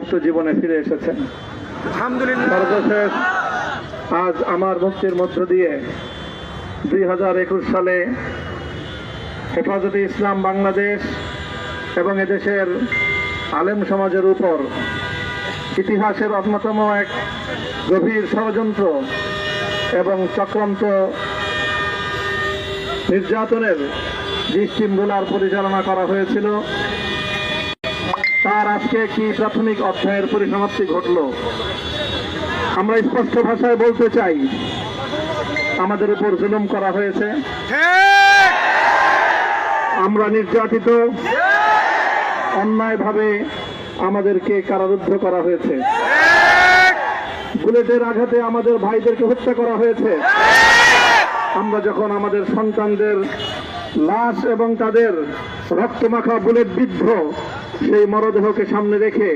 মুক্ত জীবনে ফিরে এসেছেন। আলহামদুলিল্লাহ। সর্বশেষ আজ আমার মুক্তির মধ্য দিয়ে 2021 সালে হেফাজতে ইসলাম বাংলাদেশ এবং এদেশের আলেম সমাজের উপর ইতিহাসের অন্যতম এক গভীর ষড়যন্ত্র এবং চক্রান্ত নির্যাতনের যে স্টিমরোলার পরিচালনা করা হয়েছিল, তার আজকে একটি প্রাথমিক অধ্যায়ের পরিসমাপ্তি ঘটল। আমরা স্পষ্ট ভাষায় বলতে চাই, আমাদের উপর জুলুম করা হয়েছে, আমরা নির্যাতিত, অন্যায়ভাবে আমাদেরকে কারারুদ্ধ করা হয়েছে, বুলেটের আঘাতে আমাদের ভাইদেরকে হত্যা করা হয়েছে। আমরা যখন আমাদের সন্তানদের লাশ এবং তাদের রক্তমাখা বুলেট বিদ্ধ সেই মরদেহকে সামনে রেখে